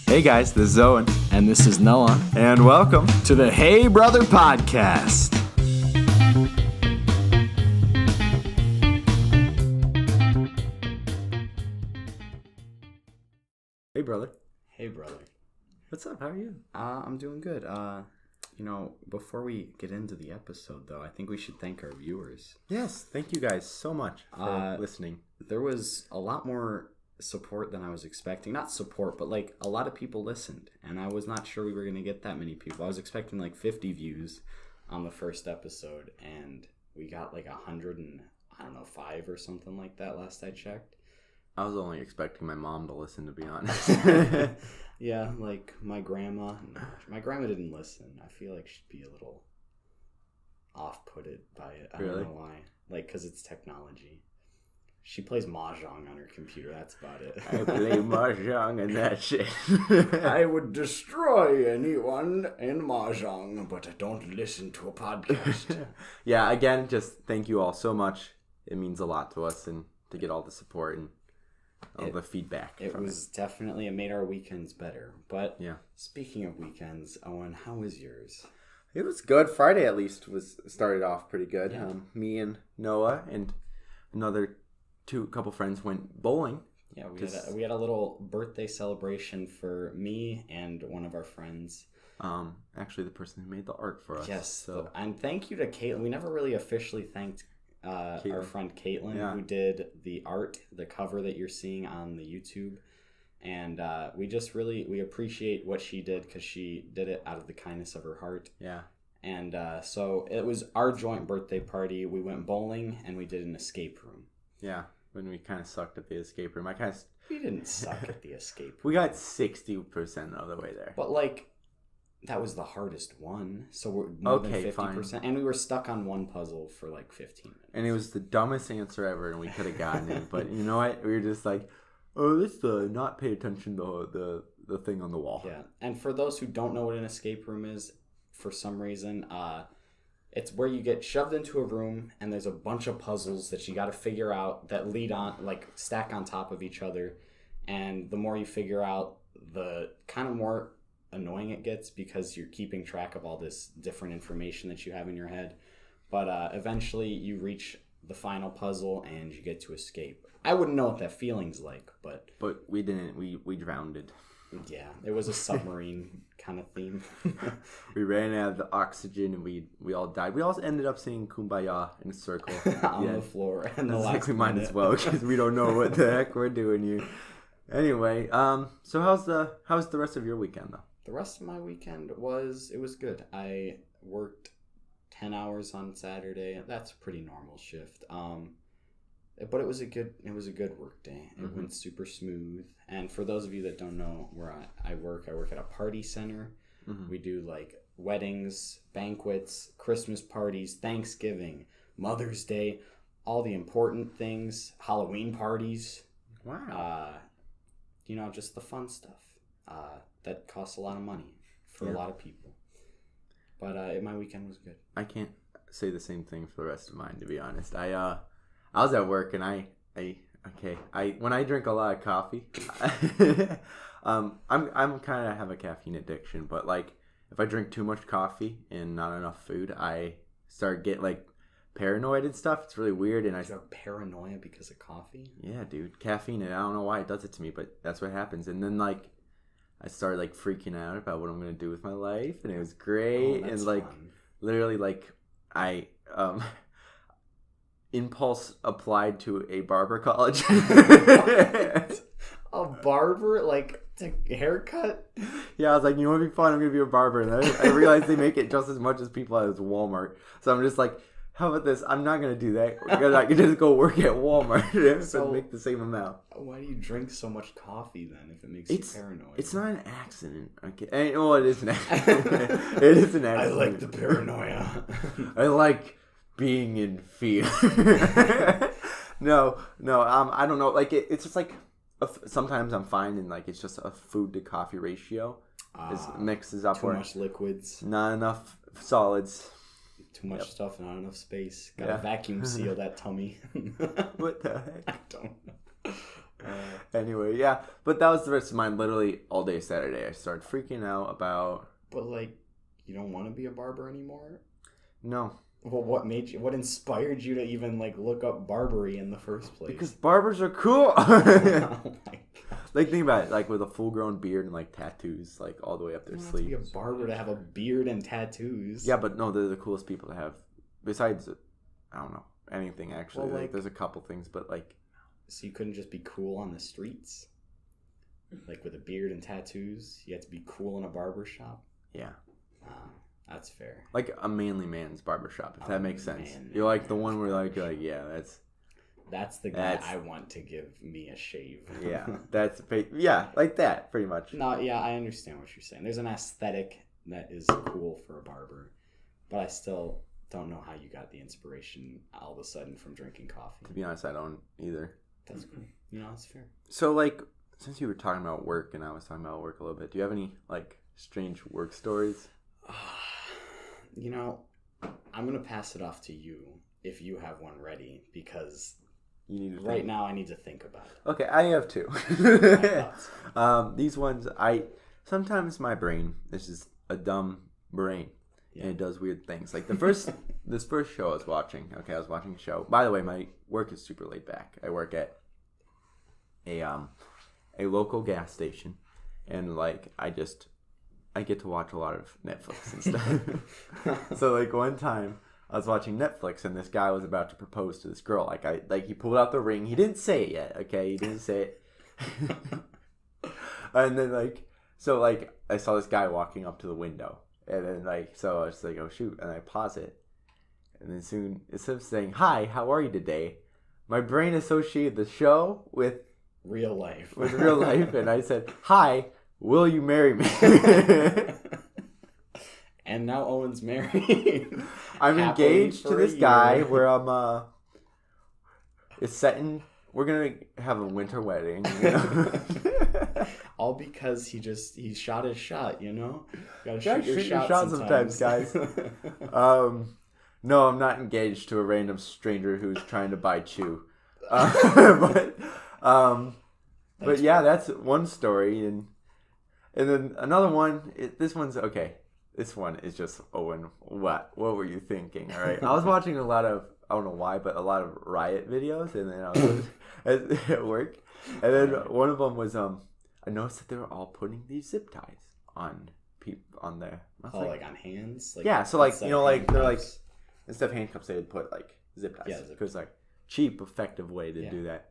Hey guys, this is Owen. And this is Noah. And welcome To the Hey Brother Podcast. Hey brother. Hey, brother. What's up? How are you? I'm doing good. Before we get into the episode, though, I think we should thank our viewers. Yes, thank you guys so much for listening. There was a lot more support than I was expecting. Not support, but like a lot of people listened, and I was not sure we were going to get that many people. I was expecting like 50 views on the first episode, and we got like 105 or something like that last I checked. I was only expecting my mom to listen, to be honest. Yeah, like my grandma. No, my grandma didn't listen. I feel like she'd be a little off-putted by it. I don't know why. Like, because it's technology. She plays Mahjong on her computer. That's about it. I play Mahjong and that's it. I would destroy anyone in Mahjong, but I don't listen to a podcast. Yeah, again, just thank you all so much. It means a lot to us, and to get all the support and all the feedback. It made our weekends better. But yeah. Speaking of weekends, Owen, how was yours? It was good. Friday, at least, started off pretty good. Yeah. Me and Noah and another couple friends went bowling. Yeah, we had a little birthday celebration for me and one of our friends. Actually, the person who made the art for us. Yes, and thank you to Caitlin. We never really officially thanked our friend Caitlin, who did the art, the cover that you're seeing on the YouTube. And we appreciate what she did, because she did it out of the kindness of her heart. Yeah. And so it was our joint birthday party. We went bowling and we did an escape room. Yeah, when we kind of sucked at the escape room. We didn't suck at the escape room. We got 60% of the way there. But that was the hardest one. So we're more than 50%. Fine. And we were stuck on one puzzle for like 15 minutes. And it was the dumbest answer ever, and we could have gotten it. But you know what? We were just like, oh, let's not pay attention to the thing on the wall. Yeah. And for those who don't know what an escape room is, for some reason, it's where you get shoved into a room and there's a bunch of puzzles that you got to figure out that lead on, like, stack on top of each other. And the more you figure out, the kind of more annoying it gets, because you're keeping track of all this different information that you have in your head. But eventually you reach the final puzzle and you get to escape. I wouldn't know what that feeling's like, but we didn't. We drowned. Yeah, it was a submarine kind of theme. We ran out of the oxygen and we all died. We also ended up singing Kumbaya in a circle on the floor. And we might as well, because we don't know what the heck we're doing here. Anyway, so how's the rest of your weekend though? The rest of my weekend was good. I worked 10 hours on Saturday. That's a pretty normal shift. But it was a good work day. It went super smooth. And for those of you that don't know where I work at a party center. Mm-hmm. We do like weddings, banquets, Christmas parties, Thanksgiving, Mother's Day, all the important things, Halloween parties. Wow. Just the fun stuff. That costs a lot of money for a lot of people. But my weekend was good. I can't say the same thing for the rest of mine, to be honest. I was at work and I when I drink a lot of coffee, I'm kind of have a caffeine addiction, but like if I drink too much coffee and not enough food, I start get like paranoid and stuff. It's really weird. And you have paranoia because of coffee? Yeah, dude, caffeine, and I don't know why it does it to me, but that's what happens. And then like I started like freaking out about what I'm gonna do with my life, and it was great. And like fun. Literally like I impulse applied to a barber college. A barber? Like a haircut? Yeah, I was like, you want to be fun? I'm gonna be a barber. And I realized they make it just as much as people at Walmart. So I'm just like, how about this? I'm not gonna do that, because I can just go work at Walmart and make the same amount. Why do you drink so much coffee then, if it makes you paranoid? It's not an accident. Okay. Well, it is an accident. It is an accident. I like the paranoia. I like being in fear. No. I don't know. Like it's just like sometimes I'm finding like it's just a food to coffee ratio. It mixes up. Too much liquids. Not enough solids. Too much stuff, not enough space. Gotta vacuum seal that tummy. What the heck? I don't know. Anyway, yeah. But that was the rest of mine. Literally all day Saturday, I started freaking out about. But like, you don't want to be a barber anymore? No. Well, what inspired you to even like look up barbery in the first place? Because barbers are cool. Oh my god. Like, think about it, like with a full-grown beard and like tattoos, like all the way up their You don't have to be sleeves. a barber to have a beard and tattoos. Yeah, but no, they're the coolest people to have. Besides, I don't know anything actually. Well, like, like- there's a couple things, but like, So you couldn't just be cool on the streets? Like with a beard and tattoos? You had to be cool in a barber shop? yeah, That's fair. like a manly man's barbershop, if that makes sense. manly You're like the man's one where like you're like, yeah, That's the guy I want to give me a shave. yeah, like that, pretty much. No, yeah, I understand what you're saying. There's an aesthetic that is cool for a barber, but I still don't know how you got the inspiration all of a sudden from drinking coffee. To be honest, I don't either. That's cool. You know, that's fair. So, like, since you were talking about work and I was talking about work a little bit, do you have any like strange work stories? You know, I'm gonna pass it off to you if you have one ready because You need to right think. now I need to think about it. Okay, I have two. thought so. These ones, sometimes my brain is just a dumb brain, and it does weird things. Like this first show I was watching. Okay, I was watching a show. By the way, my work is super laid back. I work at a local gas station, and like I get to watch a lot of Netflix and stuff. So like one time I was watching Netflix and this guy was about to propose to this girl. Like he pulled out the ring. He didn't say it yet. Okay, he didn't say it. And then like I saw this guy walking up to the window, and then so I was like, oh shoot, and I pause it, and then soon instead of saying hi, how are you today, my brain associated the show with Real life. real life, and I said, hi, will you marry me? And now Owen's married. I'm Happily engaged to for a this guy year. where I'm it's set in, we're gonna have a winter wedding, you know? All because he shot his shot, you know? You gotta Gotta shoot your shoot your shot shot sometimes, sometimes, No, I'm not engaged to a random stranger who's trying to buy chew. But yeah, that's one story, and then another one. This one's okay. This one is just Owen. What were you thinking? All right, I was watching a lot of, I don't know why, but a lot of riot videos, and then I was at work, and then one of them was I noticed that they were all putting these zip ties on people on there. I was like on hands? Like, yeah, so like instead you know of like they're like handcuffs? instead of handcuffs they would put like zip ties Yeah, zip because like cheap, effective way to Yeah. do that.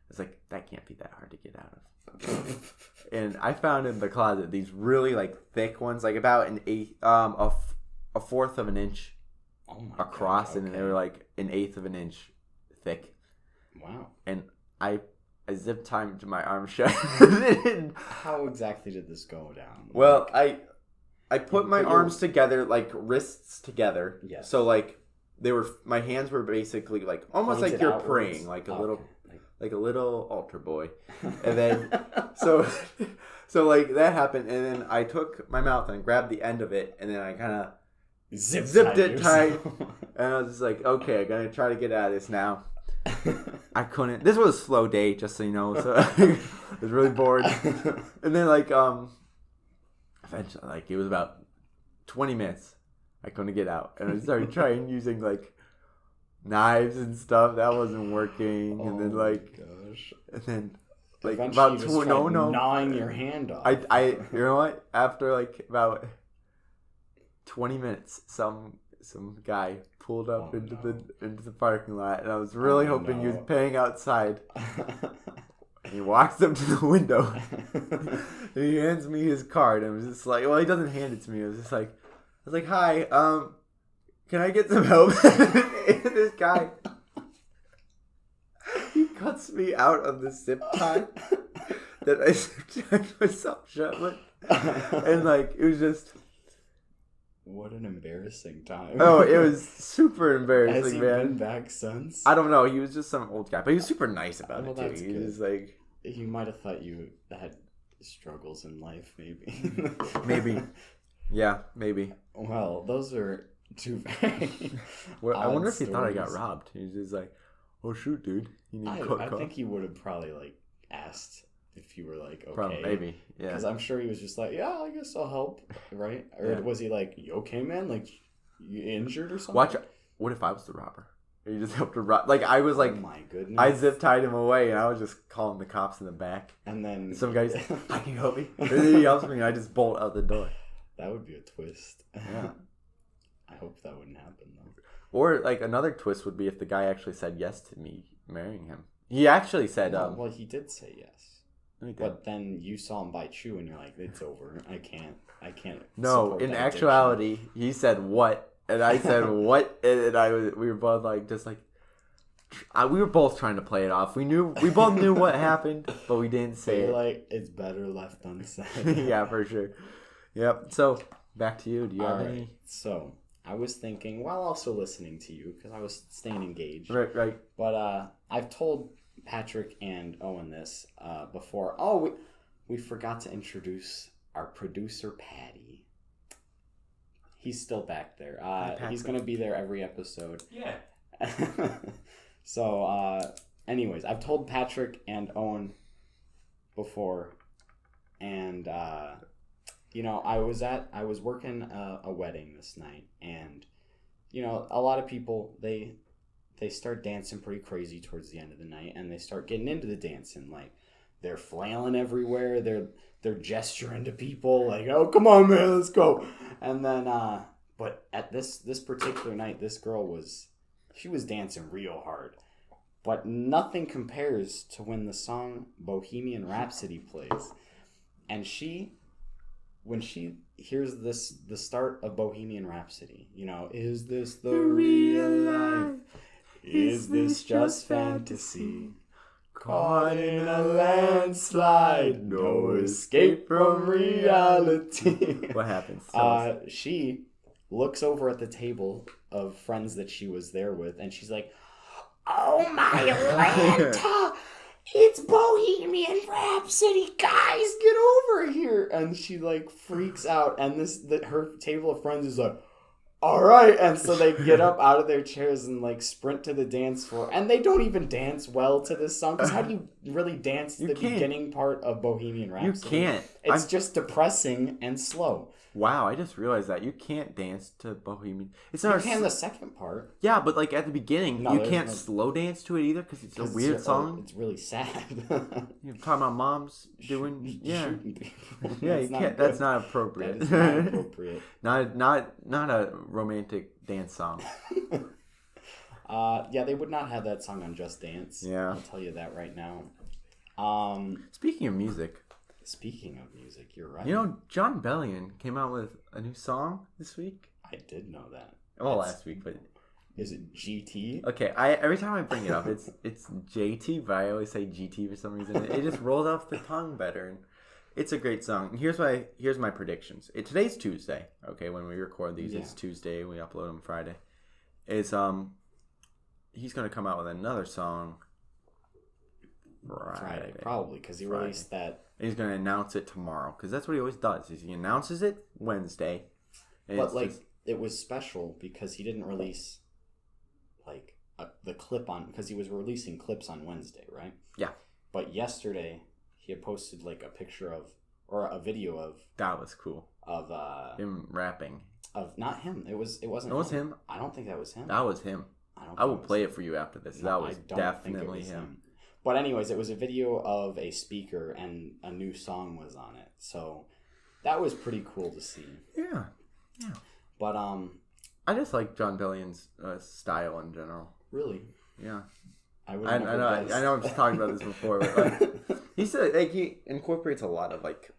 It's like that can't be that hard to get out of. And I found in the closet these really like thick ones, like about an eighth, a fourth of an inch Oh my across, God, and okay. they were like an eighth of an inch thick. Wow. And I zip tied to my arm shut. How exactly did this go down? Well, Like, I put my put your- arms together, like wrists together. Yes. So like my hands were basically like almost like pointed you're outwards. praying, like a little, Okay. like a little altar boy. And then so like that happened, and then I took my mouth and grabbed the end of it, and then I kind of zipped it tight, and I was just like, okay, I'm gonna try to get out of this now. I couldn't. This was a slow day, just so you know. So I was really bored. And then eventually, like it was about 20 minutes. I couldn't get out, and I started trying using like knives and stuff. That wasn't working. And then gosh. and then like Eventually about you just tried no. gnawing your hand off. I you know what? After like about 20 minutes, some guy pulled up into the parking lot, and I was really hoping he was paying outside. And he walks up to the window, and he hands me his card, and I was just like, well, he doesn't hand it to me. I was like, hi, can I get some help? And this guy, he cuts me out of the zip tie that I zip tied myself shut with, and like it was just. What an embarrassing time. Oh, it was super Has embarrassing, he man. been back since? I don't know. He was just some old guy, but he was super nice about Well, it too. that's He good. was like, You might have thought you had struggles in life, maybe. maybe, yeah, maybe. Well, those are two very Well, I wonder odd if he thought I got stories. robbed. He was just like, "Oh shoot, dude, you need to I cut." think he would have probably like asked if you were like okay. Probably, maybe, yeah. Because I'm sure he was just like, yeah, I guess I'll help, right? Or was he like, you okay, man? Like, you injured or something? What if I was the robber? You just helped to rob. Like, I was like, oh my goodness. I zip tied him away, and I was just calling the cops in the back. And then some guys, I can help me. And then he helps me, and I just bolt out the door. That would be a twist. Yeah. I hope that wouldn't happen though. Or like another twist would be if the guy actually said yes to me marrying him. He actually said, well, he did say yes. No, he did. But then you saw him buy chew, and you're like, it's over. I can't. No, in actuality, he said what, and I said what, and we were both like, just like, we were both trying to play it off. We both knew what happened, but we didn't say it. Like, it's better left unsaid. Yeah, for sure. Yep. So back to you. Do you have any? So I was thinking, while also listening to you, because I was staying engaged. Right. But I've told Patrick and Owen this before. Oh, we forgot to introduce our producer, Patty. He's still back there. He's going to be there every episode. Yeah. So, anyways, I've told Patrick and Owen before, and I was working a wedding this night, and a lot of people they start dancing pretty crazy towards the end of the night, and they start getting into the dancing, like they're flailing everywhere, they're gesturing to people like, oh, come on, man, let's go. And then but at this particular night, this girl was dancing real hard, but nothing compares to when the song Bohemian Rhapsody plays, and when she hears the start of Bohemian Rhapsody, is this the real life? Is this just fantasy? Caught in a landslide, no escape from reality. What happens? She looks over at the table of friends that she was there with, and she's like, oh my Atlanta! It's Bohemian Rhapsody, guys, get over here! And she like freaks out, and her table of friends is like, all right, and so they get up out of their chairs and like sprint to the dance floor, and they don't even dance well to this song, because how do you really dance to the beginning part of Bohemian Rhapsody? You can't. It's just depressing and slow. Wow, I just realized that you can't dance to Bohemian. It's You not. can the second part. Yeah, but like at the beginning, No, you there's can't no- slow dance to it either because it's a weird song. It's really sad. You're talking about moms doing Shooting people. Yeah, you can't. That's not That appropriate. is not appropriate. not a romantic dance song. Yeah, they would not have that song on Just Dance. Yeah. I'll tell you that right now. Speaking of music, Speaking of music, you're right. John Bellion came out with a new song this week. I did know that. Well, last week, but Is it GT? okay. Every time I bring it up, it's JT, but I always say GT for some reason. It just rolls off the tongue better, and it's a great song. And here's my predictions. Today's Tuesday. Okay, when we record these, it's Tuesday. We upload them Friday. He's gonna come out with another song Friday, probably, because he released that. And he's gonna announce it tomorrow, because that's what he always does. Is he announces it Wednesday. But it was special because he didn't release like the clip on, because he was releasing clips on Wednesday, right? Yeah. But yesterday he had posted like a picture of, or a video of, that was cool, of him rapping. Of not him. It wasn't. It was him. I don't think that was him. That was him. I will play it for you after this. That was definitely him. But anyways, it was a video of a speaker and a new song was on it. So that was pretty cool to see. Yeah. But I just like John Bellion's style in general. Really? Yeah. I know I'm just talking about this before, but like he said, like he incorporates a lot of like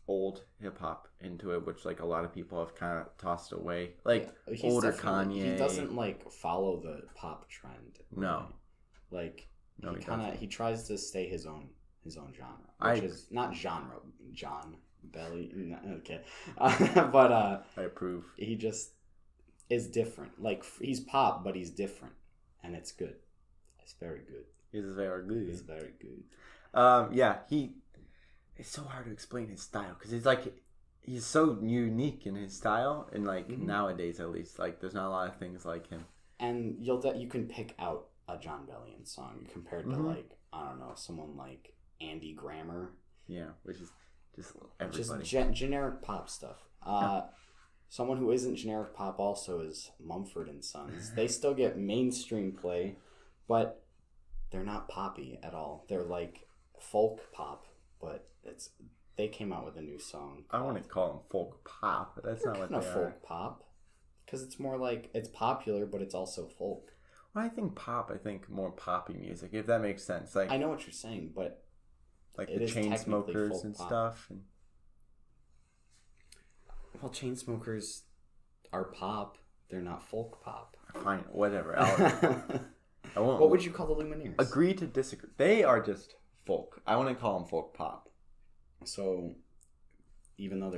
old hip hop into it, which like a lot of people have kind of tossed away. Like older Kanye. He doesn't like follow the pop trend. No. Like no, he tries to stay his own genre, which is not genre. John Belly. Okay. But I approve. He just is different. Like he's pop, but he's different, and it's good. It's very good. It's very good. It's very good. Yeah, it's so hard to explain his style because he's so unique in his style, and like nowadays at least, like there's not a lot of things like him. And you can pick out a John Bellion song compared to like, I don't know, someone like Andy Grammer. Yeah, which is just everybody. Just generic pop stuff. Someone who isn't generic pop also is Mumford and Sons. They still get mainstream play, but they're not poppy at all. They're like folk pop, but they came out with a new song. I want to call them folk pop, but that's not what they are. Folk pop, because it's more like it's popular, but it's also folk. When I think pop, I think more poppy music, if that makes sense. Like I know what you're saying, but like the Chainsmokers and pop. stuff. And... Well, Chainsmokers are pop. They're not folk pop. Fine, whatever. I won't. What would you call the Lumineers? Agree to disagree. They are just folk. I want to call them folk pop. So, even though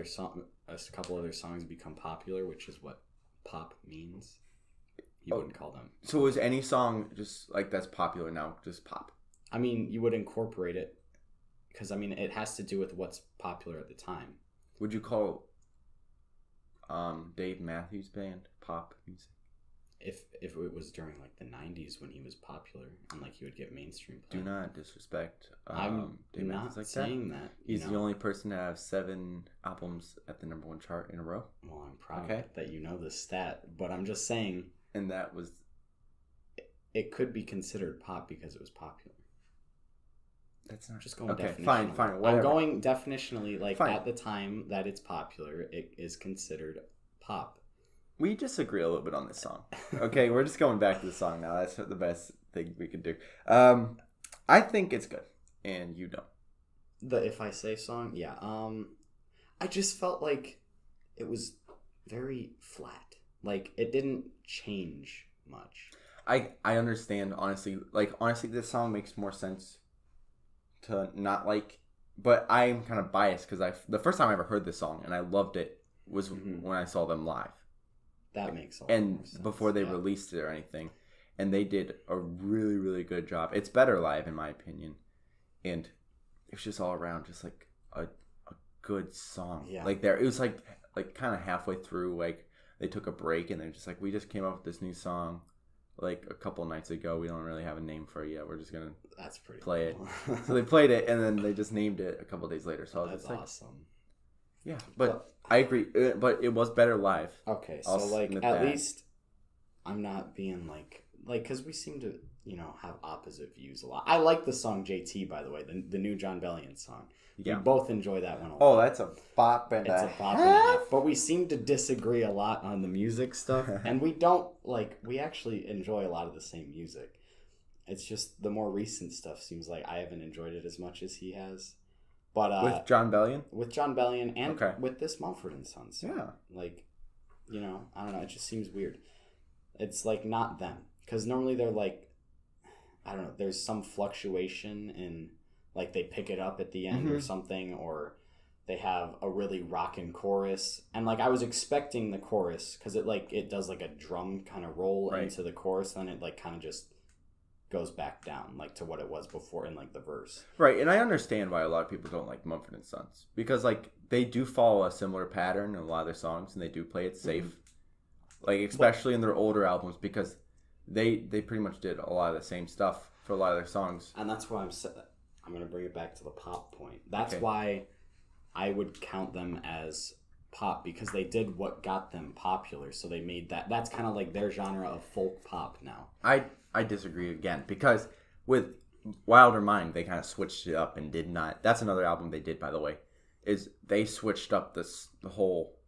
a couple other songs become popular, which is what pop means, you wouldn't call them. So is any song just like that's popular now just pop? I mean, you would incorporate it because I mean it has to do with what's popular at the time. Would you call Dave Matthews Band pop music? If it was during like the 90s when he was popular and like he would get mainstream play. Do not disrespect I'm Dave not Matthews like saying that. He's the only person to have 7 albums at the #1 chart in a row. Well, I'm proud that you know this stat, but I'm just saying. And that was... It could be considered pop because it was popular. That's not... Just going definitionally. Fine, whatever. I'm going definitionally, like fine. At the time that it's popular, it is considered pop. We disagree a little bit on this song. Okay, we're just going back to the song now. That's the best thing we could do. I think it's good, and you don't. The If I Say song? Yeah. I just felt like it was very flat. Like, it didn't change much. I understand, honestly. Like, honestly, this song makes more sense to not like... But I'm kind of biased, because the first time I ever heard this song, and I loved it, was when I saw them live. That makes a lot more sense. Before they released it or anything. And they did a really, really good job. It's better live, in my opinion. And it's just all around just like a good song. Yeah. Like it was like kind of halfway through, like they took a break and they're just like, we just came up with this new song like a couple nights ago. We don't really have a name for it yet. We're just going to play cool. it. So they played it and then they just named it a couple days later. So that's like, awesome. Yeah, but I agree. But it was better live. Okay, so like at least I'm not being like because we seem to have opposite views a lot. I like the song JT, by the way, the new John Bellion song. Yeah. We both enjoy that one a lot. Oh, that's a bop and it's a bop and a half. But we seem to disagree a lot on the music stuff, and we don't we actually enjoy a lot of the same music. It's just the more recent stuff seems like I haven't enjoyed it as much as he has. But with John Bellion? With John Bellion and with this Mumford and Sons. Yeah. Like, I don't know. It just seems weird. It's like not them. Because normally they're like, I don't know, there's some fluctuation in, like they pick it up at the end or something, or they have a really rockin' chorus. And like I was expecting the chorus, because it does like a drum kind of roll into the chorus, then it like kind of just goes back down like to what it was before in like the verse. Right, and I understand why a lot of people don't like Mumford and Sons, because like they do follow a similar pattern in a lot of their songs, and they do play it safe, like especially in their older albums, because they pretty much did a lot of the same stuff for a lot of their songs. And that's why I'm going to bring it back to the pop point. That's why I would count them as pop, because they did what got them popular, so they made that's kind of like their genre of folk pop now. I disagree again, because with Wilder Mind they kind of switched it up and did not. That's another album they did, by the way, is they switched up the whole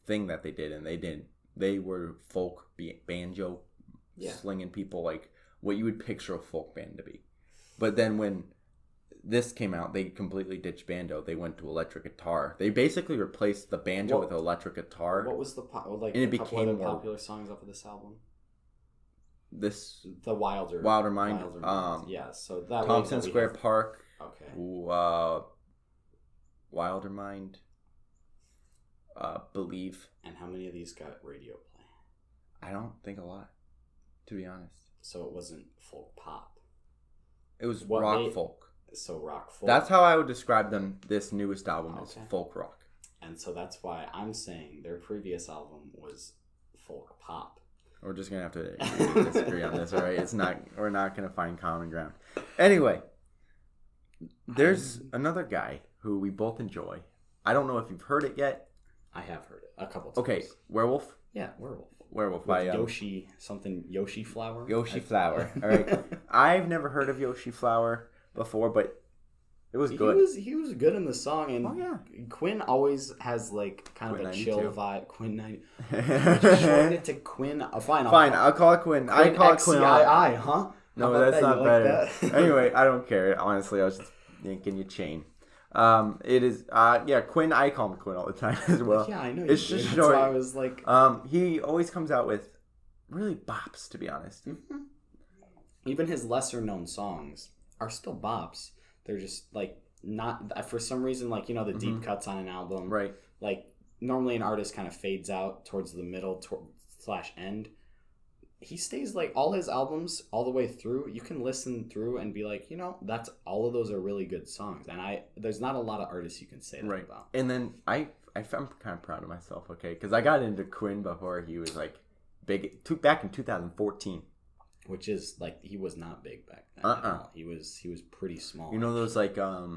thing that they did, and they were folk banjo slinging people, like what you would picture a folk band to be. But then when this came out, they completely ditched banjo. They went to electric guitar. They basically replaced the banjo with electric guitar. What was the and it became more popular songs off of this album? The Wilder Mind. Yeah, so that Thompson Square Park. Okay. Wilder Mind. Believe. And how many of these got radio play? I don't think a lot, to be honest. So it wasn't folk pop. It was rock folk. So rock folk. That's how I would describe them. This newest album is folk rock. And so that's why I'm saying their previous album was folk pop. We're just gonna have to disagree on this, all right? We're not gonna find common ground. Anyway, There's another guy who we both enjoy. I don't know if you've heard it yet. I have heard it a couple times. Okay, Werewolf. Yeah, Werewolf. Werewolf With by Yoshi Flower. Yoshi Flower. All right, I've never heard of Yoshi Flower before, but it was good. He was good in the song, and Quinn always has like kind of a chill vibe. Quinn 90. Just shorten it to Quinn. Fine. I'll call it Quinn. I call it Quinn. XCII, huh? No, that's not better. Anyway, I don't care. Honestly, I was just yanking your chain. It is Quinn. I call him Quinn all the time as well. Yeah, I know. It's just short. That's why I was like, he always comes out with really bops, to be honest. Mm-hmm. Even his lesser known songs are still bops. They're just like not for some reason, like, you know, the deep cuts on an album, right? Like normally an artist kind of fades out towards the middle / end. He stays like all his albums all the way through. You can listen through and be like, you know, that's all of those are really good songs. And there's not a lot of artists you can say that about. And then I'm kind of proud of myself, okay, because I got into Quinn before he was like big. Back in 2014, which is like he was not big back then. At all. He was pretty small. You know those like I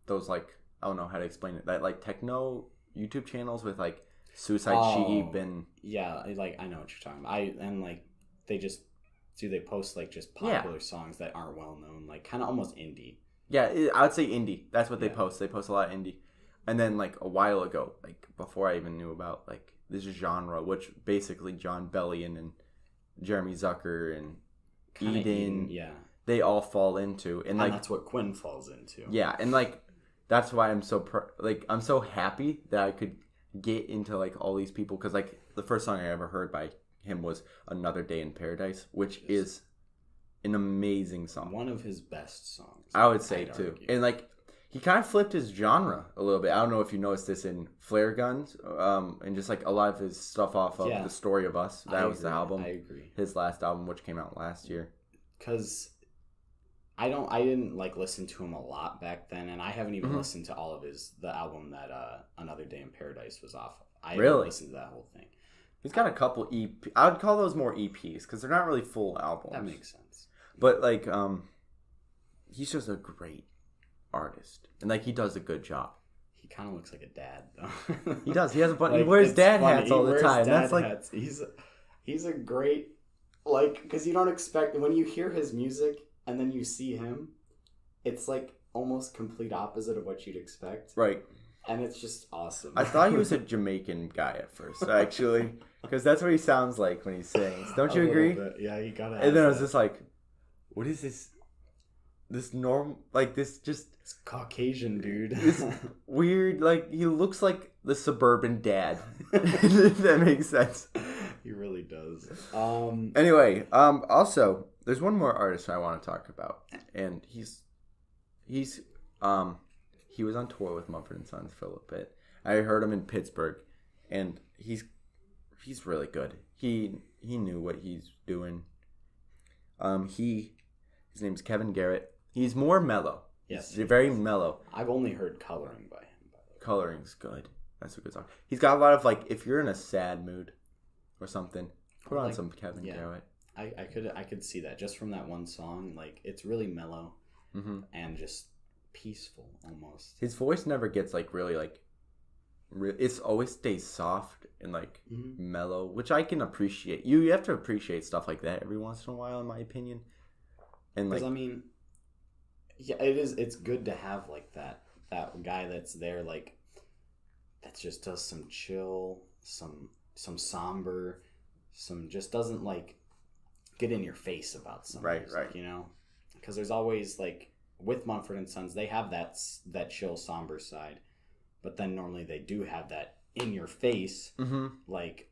don't know how to explain it. That like techno YouTube channels with like Suicide Sheep and like I know what you're talking about. They post like just popular songs that aren't well known, like kind of almost indie. Yeah, I would say indie. That's what they post. They post a lot of indie. And then like a while ago, like before I even knew about like this genre, which basically John Bellion and Jeremy Zucker and Eden, they all fall into, and like that's what Quinn falls into. Yeah, and like that's why I'm so I'm so happy that I could get into like all these people, because like the first song I ever heard by him was Another Day in Paradise, which is an amazing song, one of his best songs, I would say too. And like he kind of flipped his genre a little bit. I don't know if you noticed this in Flare Guns, and just like a lot of his stuff off of The Story of Us. That was the album. I agree. His last album, which came out last year. Because I didn't like listen to him a lot back then, and I haven't even listened to all of the album that Another Day in Paradise was off of. I haven't listened to that whole thing. He's got a couple EP. I would call those more EPs because they're not really full albums. That makes sense. But like, he's just a great artist, and like he does a good job. He kind of looks like a dad, though. He does. He has a bunch. Like, he wears dad hats all the time. That's like hats. He's a great, like, because you don't expect when you hear his music and then you see him, it's like almost complete opposite of what you'd expect. Right. And it's just awesome. I thought he was a Jamaican guy at first, actually, because that's what he sounds like when he sings. Don't you agree? Yeah, you gotta. And then I was just like, "What is this? This norm? Like this just this Caucasian dude? This weird? Like he looks like the suburban dad. If that makes sense. He really does. Anyway, also there's one more artist I want to talk about, and he was on tour with Mumford & Sons for a little bit. I heard him in Pittsburgh, and he's really good. He knew what he's doing. His name's Kevin Garrett. He's more mellow. Yes. He's very mellow. I've only heard Coloring by him, by the way. Coloring's good. That's a good song. He's got a lot of like, if you're in a sad mood or something, put on some Kevin Garrett. I could see that just from that one song. Like, it's really mellow and just peaceful almost. His voice never gets like really like it's always stays soft and like mellow, which I can appreciate. You have to appreciate stuff like that every once in a while, in my opinion. And like, I mean, yeah, it's good to have like that guy that's there, like that just does some chill, some somber, some just doesn't like get in your face about something, right, you know, because there's always like with Mumford & Sons, they have that chill, somber side, but then normally they do have that in your face, like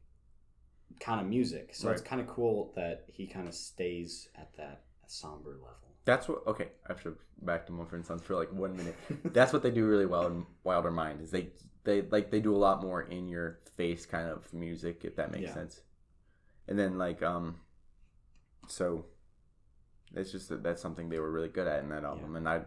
kind of music. So it's kind of cool that he kind of stays at that somber level. That's what. Okay, actually, back to Mumford & Sons for like 1 minute. That's what they do really well in Wilder Mind. Is they do a lot more in your face kind of music, if that makes sense. And then like so. It's just that's something they were really good at in that album, and I'm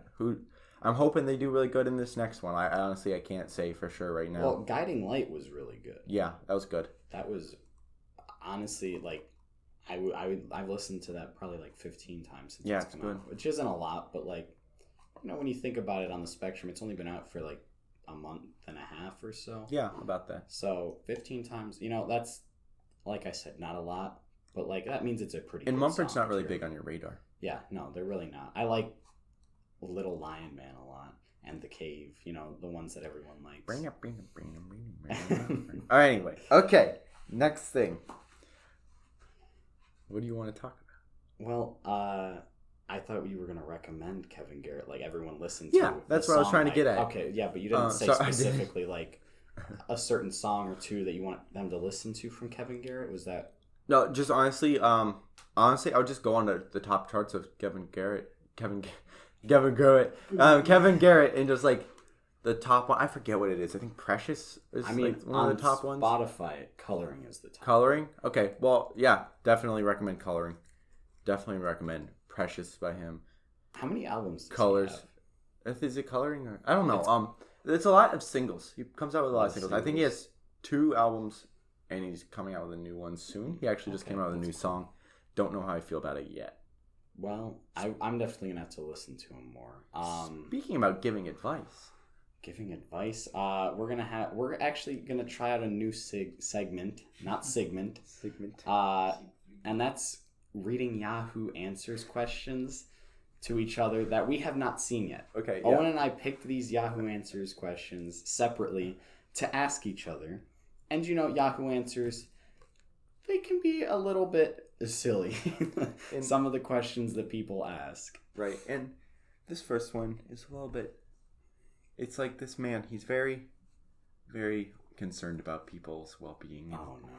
hoping they do really good in this next one. I honestly can't say for sure right now. Well, Guiding Light was really good. Yeah, that was good. That was honestly like I've listened to that probably like 15 times since it's come out, which isn't a lot, but like when you think about it on the spectrum, it's only been out for like a month and a half or so. Yeah, about that. So 15 times, that's, like I said, not a lot, but like that means it's a pretty. And good Mumford's song not really if you're- big on your radar. Yeah, no, they're really not. I like Little Lion Man a lot and The Cave. The ones that everyone likes. Bring up. All right, anyway. Okay, next thing. What do you want to talk about? Well, I thought you were going to recommend Kevin Garrett, like everyone listens to. Yeah, that's what I was trying to get at. Okay, yeah, but you didn't say sorry, specifically like a certain song or two that you want them to listen to from Kevin Garrett. Was that? No, just honestly, I would just go on the top charts of Kevin Garrett, and just like the top one. I forget what it is. I think Precious is like one of the top ones. Spotify, Coloring is the top. Coloring? Okay, well, yeah, definitely recommend Coloring. Definitely recommend Precious by him. How many albums does Colors. he have? Is it Coloring? Or, I don't know. It's a lot of singles. He comes out with a lot of singles. I think he has 2 albums, and he's coming out with a new one soon. He actually just came out with a new song. Don't know how I feel about it yet. Well, I'm definitely gonna have to listen to him more. Speaking about giving advice. Giving advice. We're actually gonna try out a new segment, not segment. And that's reading Yahoo Answers questions to each other that we have not seen yet. Okay. Yeah. Owen and I picked these Yahoo Answers questions separately to ask each other, and Yahoo Answers, they can be a little bit silly. Some of the questions that people ask. Right, and this first one is a little bit. It's like this man. He's very, very concerned about people's well-being. Oh no!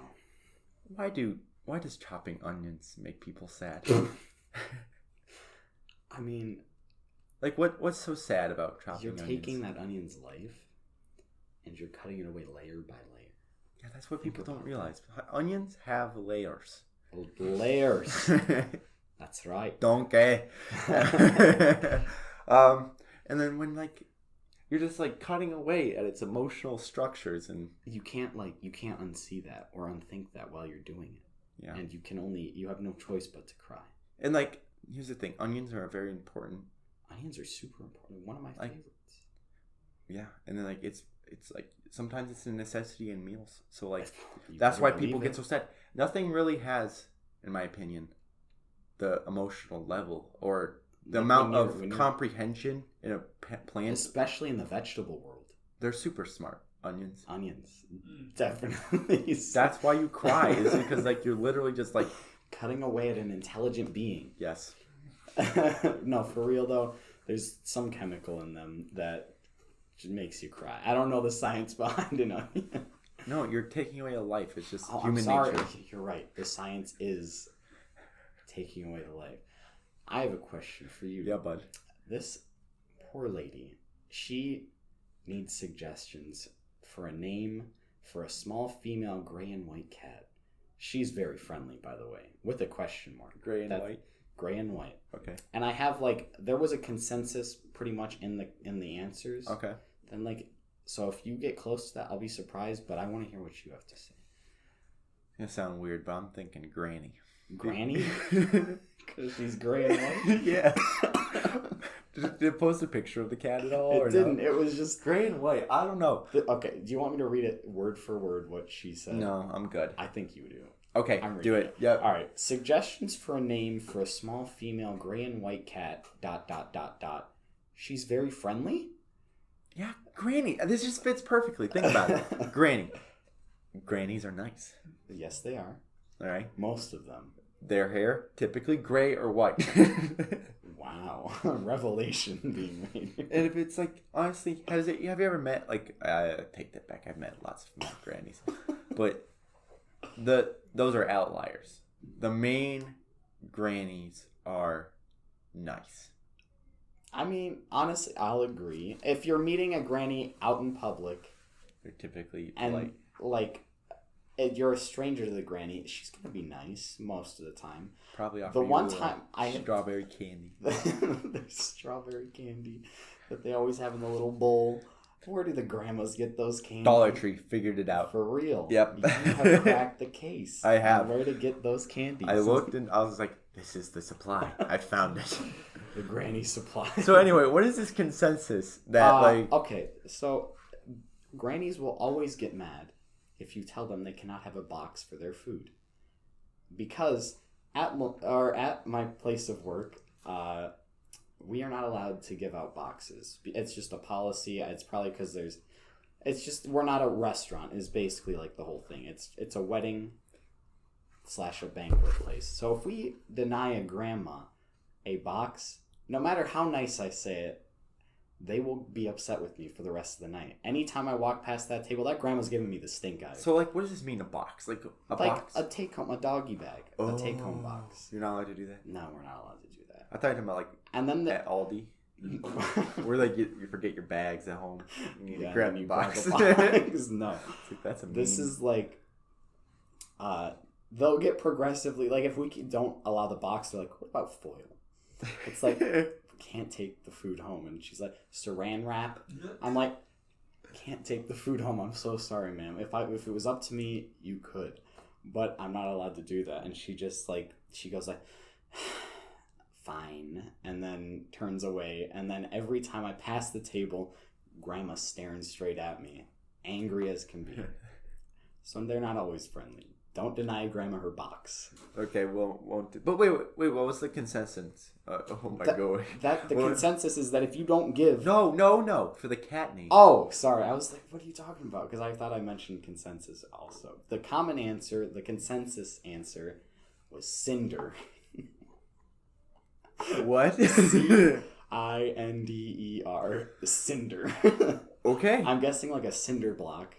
Why does chopping onions make people sad? I mean, like what's so sad about chopping onions? You're taking that onion's life and you're cutting it away layer by layer. Yeah, that's what people don't realize. Onions have layers. Layers. That's right. Donkey. And then when you're just cutting away at its emotional structures, and you can't unsee that or unthink that while you're doing it. Yeah. And you have no choice but to cry. And here's the thing, onions are very important. Onions are super important. One of my favorites. Yeah, and then it's sometimes it's a necessity in meals. So that's why people get so sad. Nothing really has, in my opinion, the emotional level or the amount of comprehension in a plant, especially in the vegetable world. They're super smart. Onions, definitely. That's why you cry, is because you're literally just cutting away at an intelligent being. Yes. No, for real though, there's some chemical in them that just makes you cry. I don't know the science behind an onion. No, you're taking away a life. It's just I'm human sorry. nature. You're right. The science is taking away the life. I have a question for you. Yeah, bud. This poor lady, she needs suggestions for a name for a small female gray and white cat. She's very friendly, by the way, with a question mark. Gray and white? Gray and white. Okay. And I have there was a consensus pretty much in the answers. Okay. Then so if you get close to that, I'll be surprised, but I want to hear what you have to say. It's gonna sound weird, but I'm thinking Granny. Granny? Because she's gray and white? Yeah. Did it post a picture of the cat at all? It didn't. No? It was just gray and white. I don't know. Okay. Do you want me to read it word for word what she said? No, I'm good. I think you do. Okay, do it. Yep. All right. Suggestions for a name for a small female gray and white cat. ... She's very friendly? Yeah, Granny. This just fits perfectly. Think about it. Granny. Grannies are nice. Yes, they are. All right. Most of them. Their hair, typically gray or white. Wow. Revelation being made. And if it's honestly, have you ever met, I take that back. I've met lots of female grannies. But those are outliers. The main grannies are nice. I mean, honestly, I'll agree. If you're meeting a granny out in public, they're typically and if you're a stranger to the granny, she's gonna be nice most of the time. Probably offer the one time I had strawberry candy. There's strawberry candy that they always have in the little bowl. Where do the grandmas get those candy? Dollar Tree figured it out. For real. Yep. You have cracked the case. I have. Where to get those candies. I looked and I was like, this is the supply. I found it. The granny supply. So anyway, what is this consensus that Okay, so grannies will always get mad if you tell them they cannot have a box for their food, because at my place of work, we are not allowed to give out boxes. It's just a policy. It's probably because we're not a restaurant. Is basically like the whole thing. It's a wedding / a banquet place. So if we deny a grandma a box, no matter how nice I say it, they will be upset with me for the rest of the night. Anytime I walk past that table, that grandma's giving me the stink eye. So, like, what does this mean, a box? Like a box? A take-home, a doggy bag. A take-home box. You're not allowed to do that? No, we're not allowed to do that. I thought you were talking about, like, and then at Aldi. Where, like, you forget your bags at home. You need to grab your box. No. Like, that's a This is, like, they'll get progressively, like, if we don't allow the box, they're like, what about foil? It's like... can't take the food home. And she's like, saran wrap. I'm like, can't take the food home. I'm so sorry, ma'am. If it was up to me, you could, but I'm not allowed to do that. And she just like, she goes like, fine, and then turns away. And then every time I pass the table, grandma's staring straight at me, angry as can be. So they're not always friendly. Don't deny grandma her box. Okay, well, won't do. But wait, what was the consensus? Oh my god. The consensus is that if you don't give... No, for the cat name. Oh, sorry. I was like, what are you talking about? Because I thought I mentioned consensus also. The common answer, the consensus answer, was Cinder. What? Cinder. Cinder. Okay. I'm guessing like a cinder block,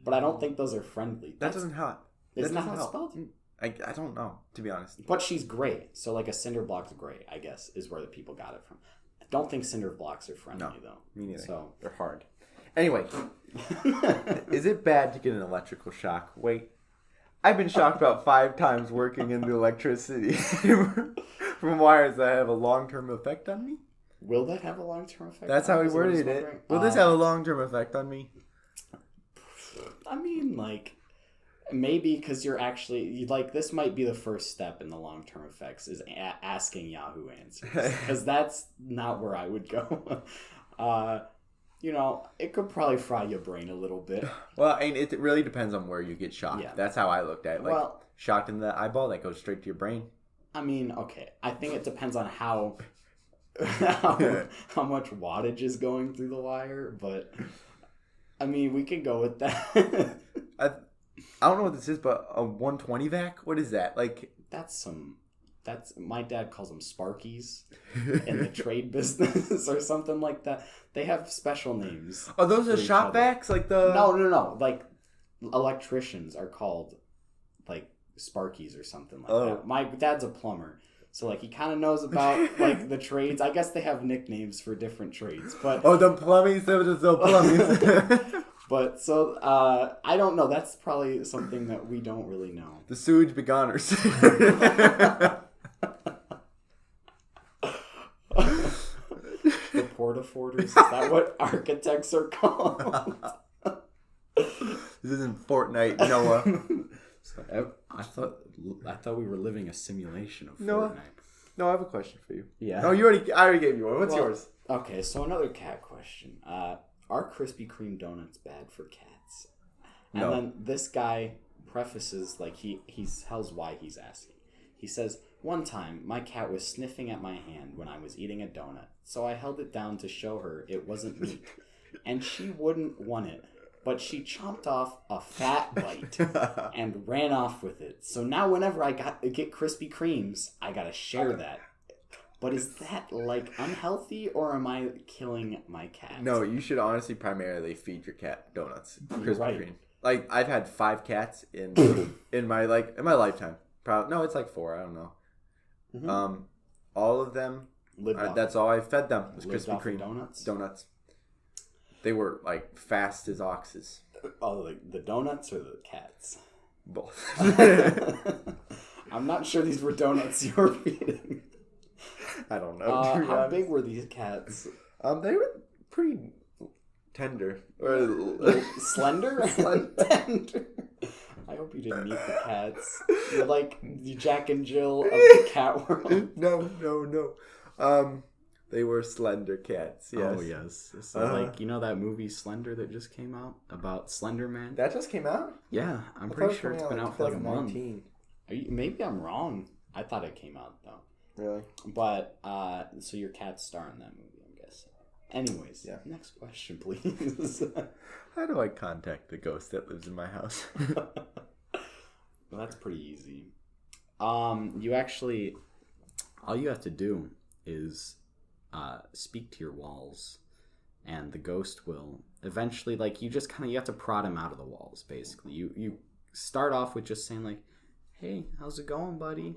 but I don't think those are friendly. That doesn't help. Isn't that how it's spelled? I don't know, to be honest. But she's gray, so like a cinder block's gray, I guess, is where the people got it from. I don't think cinder blocks are friendly, though. Me neither. So they're hard. Anyway, is it bad to get an electrical shock? Wait, I've been shocked about 5 times working in the electricity from wires that have a long-term effect on me. Will that have a long-term effect? That's how he worded it. Will this have a long-term effect on me? I mean, like... Maybe because you're actually like this might be the first step in the long-term effects is asking Yahoo Answers, because that's not where I would go. It could probably fry your brain a little bit. Well, and it really depends on where you get shocked. Yeah. That's how I looked at it. Like, shocked in the eyeball, that goes straight to your brain. I mean, okay. I think it depends on how much wattage is going through the wire, but I mean, we can go with that. I don't know what this is, but a 120 vac? What is that? Like, that's my dad calls them Sparkies in the trade business or something like that. They have special names. Are those the shop vacs? Like the No. Like electricians are called like Sparkies or something like that. My dad's a plumber, so like he kind of knows about like the trades. I guess they have nicknames for different trades, but the plumbing, so plumbing. But so I don't know. That's probably something that we don't really know. The sewage begoners. The portaforders. Is that what architects are called? This isn't Fortnite, Noah. I thought we were living a simulation of Noah? Fortnite. No, I have a question for you. Yeah. No, I already gave you one. What's yours? Okay, so another cat question. Are Krispy Kreme donuts bad for cats? And then this guy prefaces, like, he tells why he's asking. He says, one time, my cat was sniffing at my hand when I was eating a donut, so I held it down to show her it wasn't meat. And she wouldn't want it, but she chomped off a fat bite and ran off with it. So now whenever I get Krispy Kremes, I gotta share that. But is that, like, unhealthy, or am I killing my cat? No, you should honestly primarily feed your cat donuts. Krispy right. Kreme. Like, I've had 5 cats in my lifetime. No, it's like 4. I don't know. Mm-hmm. All of them. That's all I fed them was Krispy Kreme donuts. They were like fast as oxes. Oh, like the donuts or the cats? Both. I'm not sure these were donuts you were feeding. I don't know. How big were these cats? They were pretty tender. Slender? Tender. I hope you didn't meet the cats. You're like the Jack and Jill of the cat world. No. They were slender cats. Yes. Oh yes. So like that movie Slender that just came out about Slender Man. That just came out. Yeah, I'm pretty sure it's been out for like a month. Maybe I'm wrong. I thought it came out though. Really? But so your cats star in that movie, I'm guessing. Anyways, next question, please. How do I contact the ghost that lives in my house? Well, that's pretty easy. You actually, all you have to do is speak to your walls, and the ghost will eventually, like, you have to prod him out of the walls. Basically, you start off with just saying like, "Hey, how's it going, buddy?"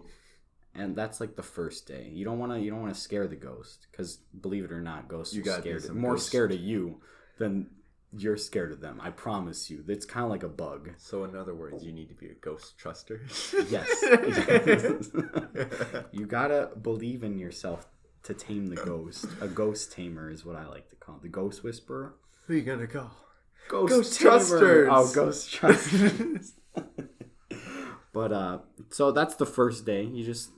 And that's like the first day. You don't want to scare the ghost, because believe it or not, ghosts are more scared of you than you're scared of them. I promise you. It's kind of like a bug. So in other words, you need to be a ghost truster. Yes. You gotta believe in yourself to tame the ghost. A ghost tamer is what I like to call it. The ghost whisperer. Who are you gonna go? Ghost trusters. Oh, ghost trusters. But so that's the first day. You just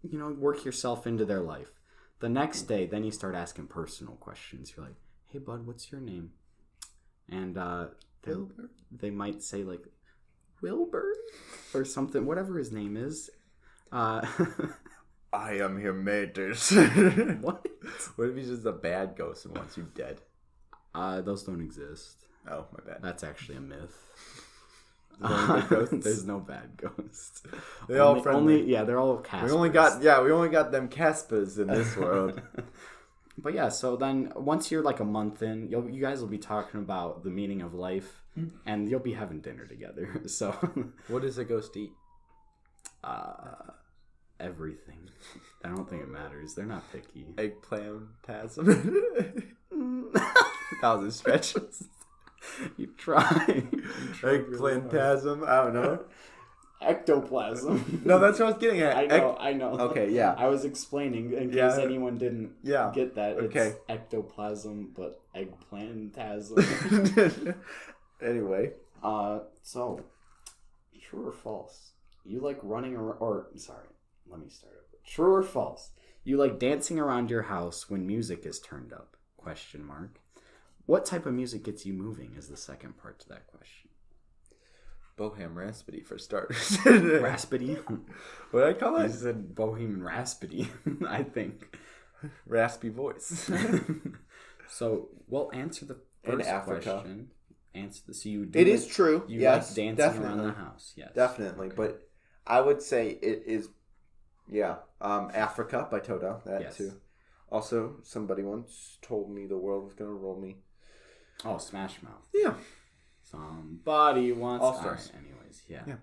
work yourself into their life. The next day, then you start asking personal questions. You're like, "Hey bud, what's your name?" And they might say like Wilbur or something, whatever his name is. I am your mates. What? What if he's just a bad ghost and wants you dead? Those don't exist. Oh, my bad. That's actually a myth. There's no bad ghosts. They're all friendly. They're all Caspers. We only got them Caspers in this world. But yeah, so then once you're like a month in, you guys will be talking about the meaning of life, and you'll be having dinner together. So, what does a ghost eat? Everything. I don't think it matters. They're not picky. Eggplantasm. That was a stretch. You try. Eggplantasm. I don't know. Ectoplasm. No, that's what I was getting at. I know. Okay, yeah. I was explaining in case anyone didn't get that. Okay. It's ectoplasm, but eggplantasm. Anyway. So, true or false? You like running around, let me start over. True or false? You like dancing around your house when music is turned up? ? What type of music gets you moving is the second part to that question. Bohem Rhapsody for starters. Raspity? What did I call it? You said Bohemian Rhapsody, I think. Raspy voice. So, we'll answer the first question. So you do it is true. You yes, like dancing definitely. around the house. Yes. Definitely. But I would say it is, Africa by Toto. That too. Also, somebody once told me the world was going to roll me. Oh, Smash Mouth. Yeah. Somebody wants... All Stars. Right, anyways, yeah.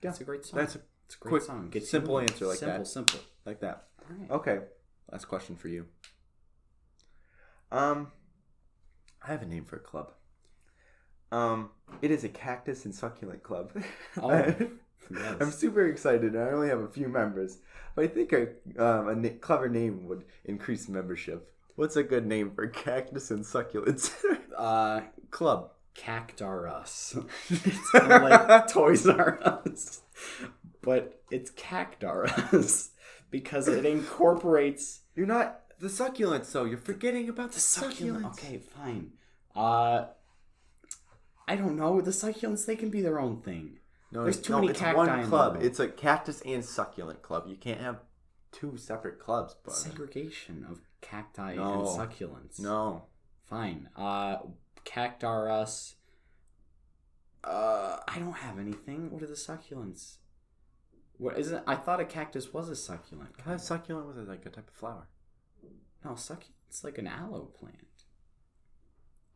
That's a great song. That's a great song. Gets simple answer like that. Simple. Like that. All right. Okay. Last question for you. I have a name for a club. It is a cactus and succulent club. Oh, yes. I'm super excited. I only have a few members, but I think a clever name would increase membership. What's a good name for cactus and succulents? Club. Cactar Us. It's kind of like Toys R Us, but it's Cactar Us because it incorporates. You're not the succulents, though. You're forgetting about the succulents. Okay, fine. I don't know. The succulents, they can be their own thing. No, there's too many it's cacti. One club. It's a cactus and succulent club. You can't have two separate clubs. But segregation of cacti and succulents. No. Fine. Cactar Us. I don't have anything. What are the succulents? What is it? I thought a cactus was a succulent. I thought succulent was like a type of flower. No, succulent's like an aloe plant.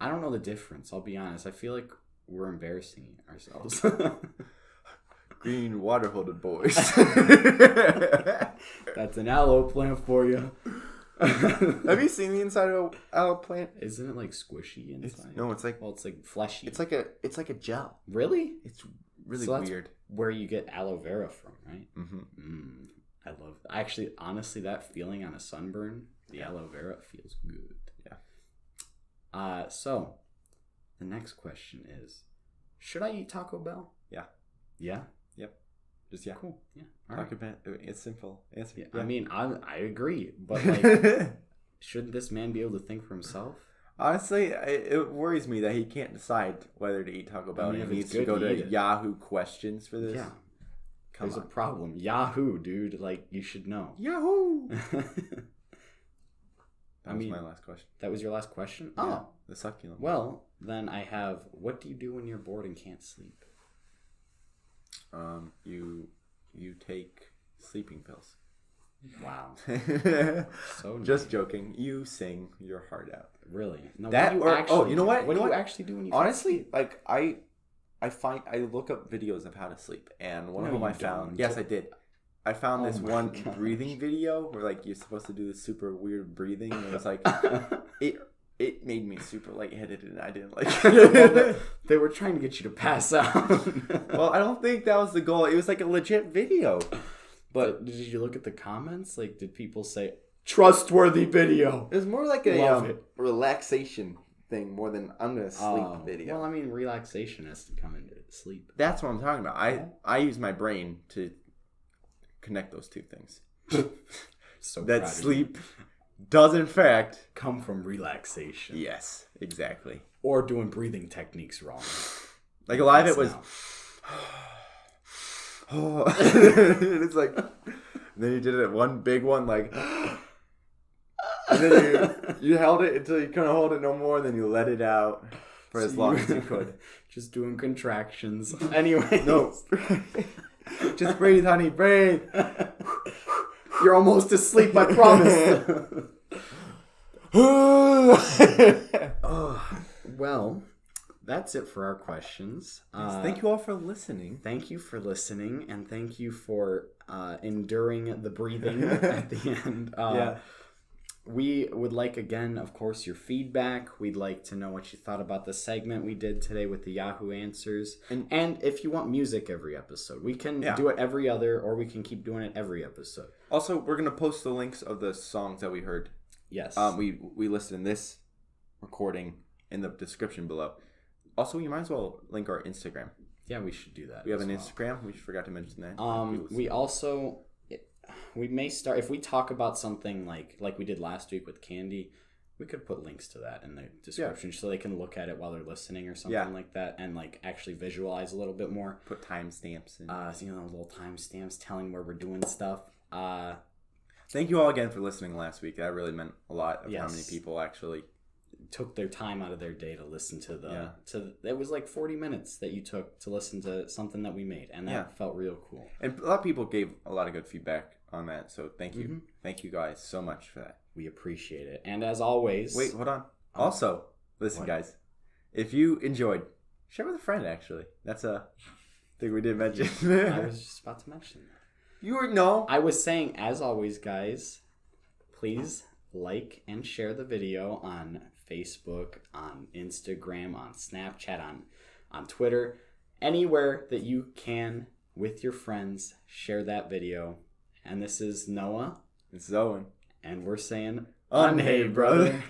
I don't know the difference. I'll be honest. I feel like we're embarrassing ourselves. Green water-hooded boys. That's an aloe plant for you. Have you seen the inside of an aloe plant? Isn't it like squishy inside? It's like... Well, it's like fleshy. It's like a gel. Really? It's really that's weird. Where you get aloe vera from, right? Mm-hmm. I love... Actually, honestly, that feeling on a sunburn, the aloe vera feels good. Yeah. So, the next question is, should I eat Taco Bell? Yeah. Yeah? Yep. Just yeah. Cool. Yeah. Taco Bell. It's simple. Answer. Yeah. I mean, I agree, but like, shouldn't this man be able to think for himself? Honestly, it worries me that he can't decide whether to eat Taco Bell. I mean, And if he it's needs to good, go eat to it. Yahoo questions for this. Yeah. Come There's on. a problem. Yahoo, dude. Like, you should know. Yahoo! I That was mean, my last question. that was your last question? Yeah, Oh. the succulent. Well, then I have, what do you do when you're bored and can't sleep? You take sleeping pills. Wow. So Just joking. You sing your heart out. Really? No, That what do you or actually you know what? What You do know you what? actually do when you Honestly, like I look up videos of how to sleep, and one of No, them I you found. don't. Yes, I did. I found Oh this my one gosh. breathing video where like you're supposed to do this super weird breathing, and it was like it made me super lightheaded, and I didn't like it. They were trying to get you to pass out. Well, I don't think that was the goal. It was like a legit video, but Did you look at the comments? Like, did people say, trustworthy video? it was more like Love a it. relaxation thing more than I'm gonna sleep video. Well, I mean, relaxation has to come into sleep. That's what I'm talking about. I use my brain to connect those two things. So That proud of you. sleep does in fact. Come from relaxation. Yes, exactly. Or doing breathing techniques wrong. Like a lot of it That's was. now. It's like, and then you did it one big one like, and then you held it until you couldn't hold it no more, and then you let it out for as So long as you could. Just doing contractions. Anyway. No, just breathe, honey, breathe. You're almost asleep, I promise. Well, that's it for our questions. Thank you all for listening. Thank you for listening, and thank you for enduring the breathing at the end. Yeah. We would like, again, of course, your feedback. We'd like to know what you thought about the segment we did today with the Yahoo Answers. And if you want music every episode, we can do it every other, or we can keep doing it every episode. Also, we're gonna post the links of the songs that we heard. Yes. We listed in this recording in the description below. Also, you might as well link our Instagram. Yeah, we should do that. We have as an well. Instagram. We forgot to mention that. We also, we may start, if we talk about something like we did last week with Candy, we could put links to that in the description so they can look at it while they're listening or something like that, and like actually visualize a little bit more. Put timestamps in. Little timestamps telling where we're doing stuff. Thank you all again for listening last week. That really meant a lot of how Yes. many people actually Took their time out of their day to listen to Yeah. it was like 40 minutes that you took to listen to something that we made, and that felt real cool. And a lot of people gave a lot of good feedback on that, so thank you. Thank you guys so much for that. We appreciate it. And as always... Wait, hold on. Also, listen guys, if you enjoyed, share with a friend actually. That's a thing we didn't mention. I was just about to mention that. No. I was saying, as always, guys, please like and share the video on Facebook, on Instagram, on Snapchat, on Twitter, anywhere that you can with your friends. Share that video. And this is Noah. It's Owen. And we're saying, Unhey, brother.